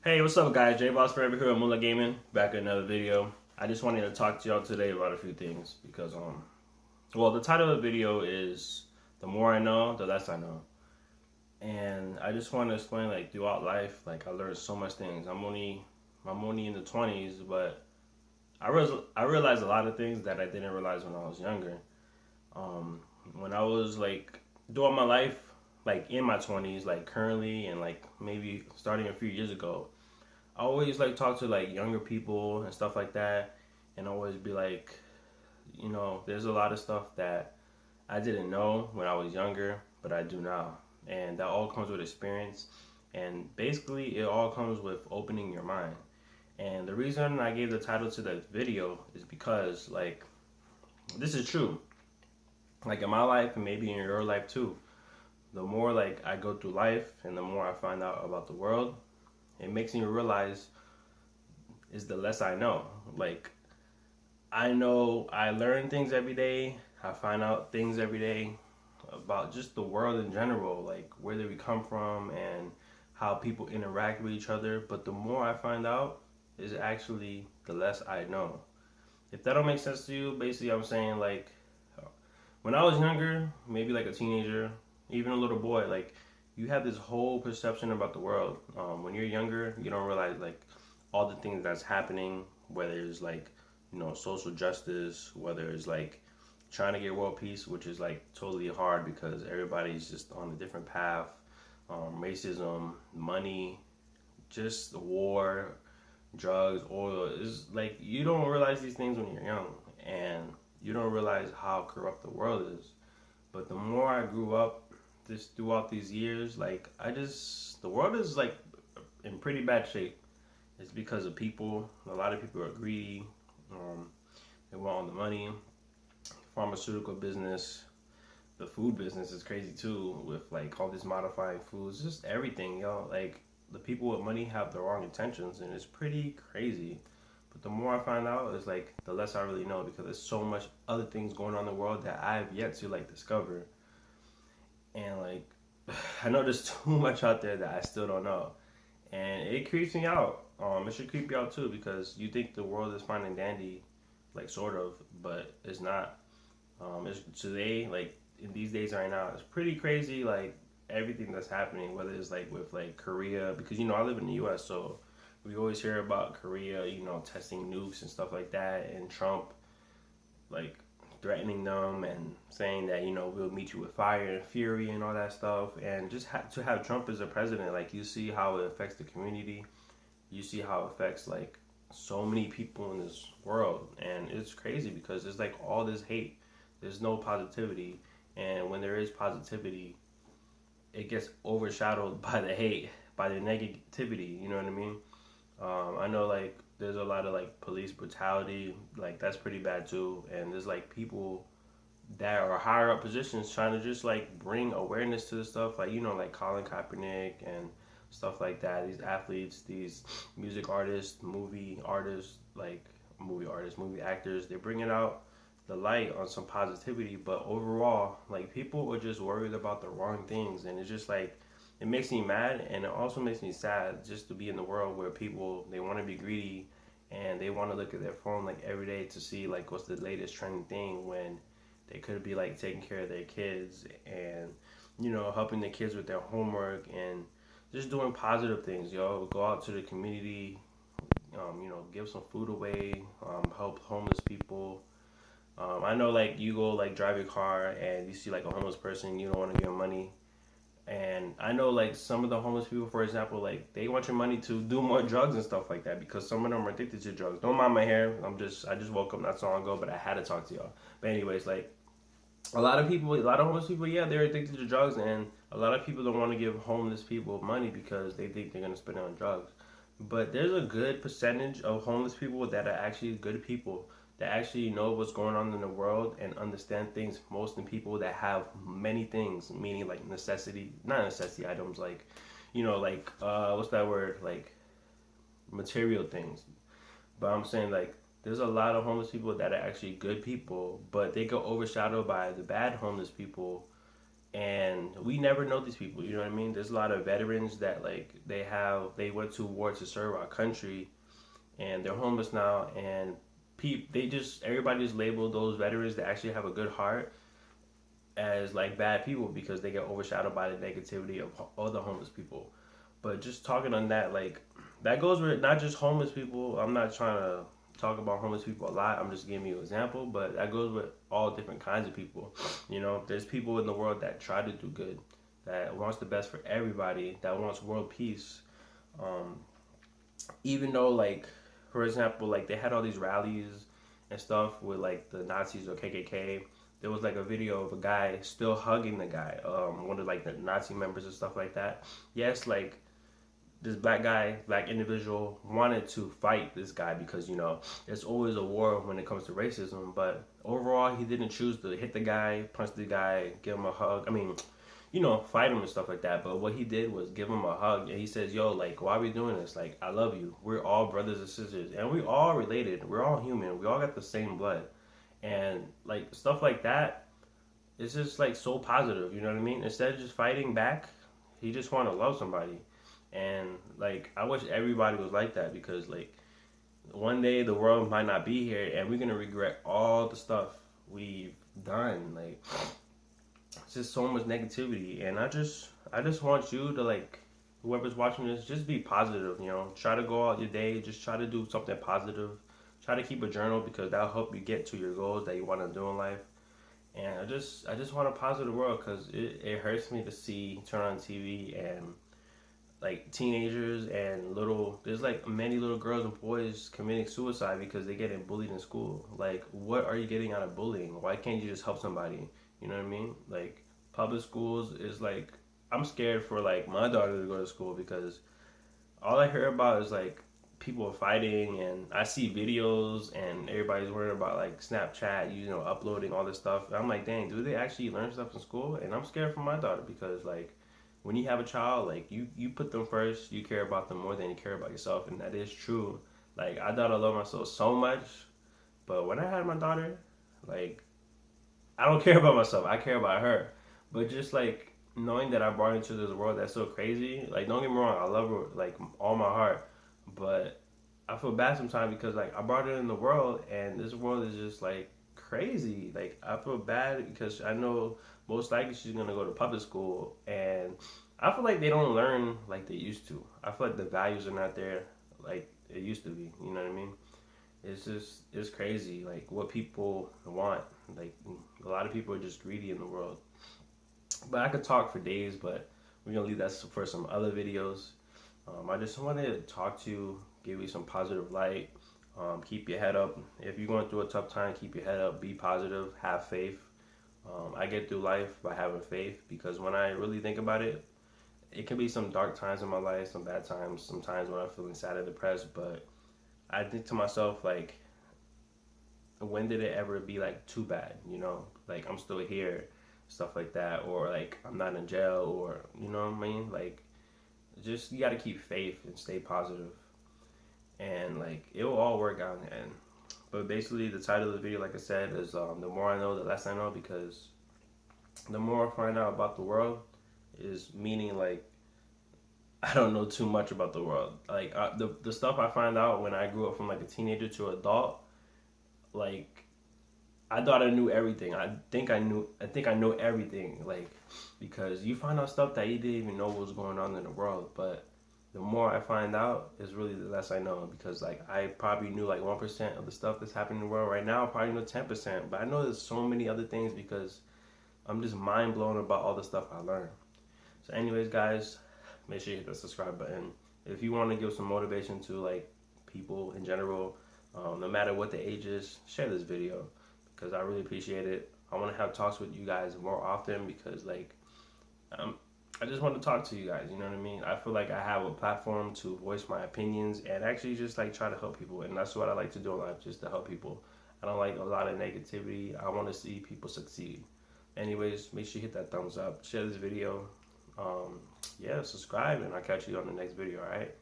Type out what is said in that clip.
Hey, what's up, guys? J Boss Forever here at Mula Gaming. Back with another video. I just wanted to talk to y'all today about a few things because well, the title of the video is "The More I Know, the Less I Know," and I just want to explain like throughout life, like I learned so much things. I'm only in the 20s, but I realized a lot of things that I didn't realize when I was younger. Um, when I was like doing my life, like in my 20s, like currently, and like maybe starting a few years ago. I always like talk to like younger people and stuff like that, and always be like, there's a lot of stuff that I didn't know when I was younger, but I do now, and that all comes with experience, and basically it all comes with opening your mind. And the reason I gave the title to the video is because like this is true. Like in my life and maybe in your life too. The more like I go through life and the more I find out about the world, it makes me realize is the less I know. Like I know I learn things every day. I find out things every day about just the world in general, like where did we come from and how people interact with each other. But the more I find out, is actually the less I know. If that don't make sense to you, basically I'm saying like when I was younger, maybe like a teenager, even a little boy, like you have this whole perception about the world. When you're younger, you don't realize like all the things that's happening, whether it's like social justice, whether it's like trying to get world peace, which is like totally hard because everybody's just on a different path. Racism, money, just war, drugs, oil. Is like you don't realize these things when you're young, and you don't realize how corrupt the world is. But the more I grew up, just throughout these years, like the world is like in pretty bad shape. It's because of people. A lot of people are greedy. Um, they want all the money. Pharmaceutical business, the food business is crazy too. With like all this modifying foods, just everything, yo. Like the people with money have the wrong intentions, and it's pretty crazy. But the more I find out, it's like the less I really know because there's so much other things going on in the world that I've yet to like discover. And like I know there's too much out there that I still don't know, and it creeps me out. It should creep you out too because you think the world is fine and dandy, like sort of, but it's not. It's today, like in these days right now, it's pretty crazy. Like everything that's happening, whether it's like with like Korea, because I live in the U.S., so we always hear about Korea, testing nukes and stuff like that, and Trump like threatening them and saying that we'll meet you with fire and fury and all that stuff, and just to have Trump as a president, like you see how it affects the community, you see how it affects like so many people in this world, and it's crazy because it's like all this hate, there's no positivity, and when there is positivity, it gets overshadowed by the hate, by the negativity. You know what I mean? I know like there's a lot of like police brutality, like that's pretty bad too. And there's like people that are higher up positions trying to just like bring awareness to the stuff, like like Colin Kaepernick and stuff like that. These athletes, these music artists, movie artists, movie actors, they're bringing out the light on some positivity. But overall, like people are just worried about the wrong things, and it's just like it makes me mad, and it also makes me sad just to be in the world where people they want to be greedy and they want to look at their phone like every day to see like what's the latest trending thing when they could be like taking care of their kids and helping the kids with their homework and just doing positive things. Go out to the community, give some food away, help homeless people. I know like you go like drive your car and you see like a homeless person, you don't want to give them money. And I know like some of the homeless people, for example, like they want your money to do more drugs and stuff like that because some of them are addicted to drugs. Don't mind my hair. I just woke up not so long ago, but I had to talk to y'all. But anyways, like a lot of homeless people, yeah, they're addicted to drugs, and a lot of people don't want to give homeless people money because they think they're gonna spend it on drugs. But there's a good percentage of homeless people that are actually good people that actually know what's going on in the world and understand things most than people that have many things, meaning like not necessity items, like what's that word, like material things. But I'm saying like there's a lot of homeless people that are actually good people, but they get overshadowed by the bad homeless people, and we never know these people. You know what I mean? There's a lot of veterans that like they went to war to serve our country, and they're homeless now, and everybody just labeled those veterans that actually have a good heart as like bad people because they get overshadowed by the negativity of other homeless people. But just talking on that, like that goes with not just homeless people. I'm not trying to talk about homeless people a lot. I'm just giving you an example, but that goes with all different kinds of people. You know, there's people in the world that try to do good, that wants the best for everybody, that wants world peace. Um, Even though, like, for example, like they had all these rallies and stuff with like the Nazis or KKK. There was like a video of a guy still hugging the guy, one of like the Nazi members and stuff like that. Yes, like this black individual wanted to fight this guy because, you know, there's always a war when it comes to racism. But overall, he didn't choose to hit the guy, punch the guy, give him a hug. I mean, you know, fight him and stuff like that. But what he did was give him a hug. And he says, yo, like, why are we doing this? Like, I love you. We're all brothers and sisters. And we all related. We're all human. We all got the same blood. And, like, stuff like that, it's just, like, so positive. You know what I mean? Instead of just fighting back, he just want to love somebody. And like I wish everybody was like that because like one day the world might not be here and we're gonna regret all the stuff we've done. Like it's just so much negativity, and I just want you to like whoever's watching this, just be positive. You know, try to go out your day, just try to do something positive. Try to keep a journal because that'll help you get to your goals that you want to do in life. And I just want a positive world because it hurts me to see turn on TV and like teenagers and there's like many little girls and boys committing suicide because they getting bullied in school. Like, what are you getting out of bullying? Why can't you just help somebody? You know what I mean? Like, public schools is like, I'm scared for like my daughter to go to school because all I hear about is like people fighting, and I see videos and everybody's worried about like Snapchat, you know, uploading all this stuff. And I'm like, dang, do they actually learn stuff in school? And I'm scared for my daughter because like when you have a child, like you put them first, you care about them more than you care about yourself, and that is true. Like I thought I love myself so much, but when I had my daughter, like I don't care about myself, I care about her. But just like knowing that I brought her into this world that's so crazy, like don't get me wrong, I love her like all my heart, but I feel bad sometimes because like I brought her in the world and this world is just like crazy. Like I feel bad because I know most likely she's gonna go to public school, and I feel like they don't learn like they used to. I feel like the values are not there like it used to be. You know what I mean? It's crazy like what people want. Like a lot of people are just greedy in the world. But I could talk for days, but we're gonna leave that for some other videos. I just wanted to talk to you, give you some positive light. Keep your head up. If you're going through a tough time, keep your head up. Be positive. Have faith. I get through life by having faith because when I really think about it, it can be some dark times in my life, some bad times, sometimes when I'm feeling sad and depressed. But I think to myself, like, when did it ever be like too bad? You know, like I'm still here, stuff like that, or like I'm not in jail, or you know what I mean? Like, just you got to keep faith and stay positive, and like it will all work out in the end. But basically, the title of the video, like I said, is the more I know, the less I know, because the more I find out about the world is meaning like I don't know too much about the world. Like the stuff I find out when I grew up from like a teenager to adult, like I thought I knew everything. I think I know everything. Like because you find out stuff that you didn't even know what was going on in the world. But the more I find out, is really the less I know. Because like I probably knew like 1% of the stuff that's happening in the world right now. I probably know 10%. But I know there's so many other things because I'm just mind blown about all the stuff I learned. So, anyways, guys, make sure you hit the subscribe button. If you want to give some motivation to like people in general, no matter what the age is, share this video because I really appreciate it. I want to have talks with you guys more often because like I just want to talk to you guys. You know what I mean? I feel like I have a platform to voice my opinions and actually just like try to help people, and that's what I like to do in life, just to help people. I don't like a lot of negativity. I want to see people succeed. Anyways, make sure you hit that thumbs up, share this video. Yeah, subscribe, and I'll catch you on the next video. All right.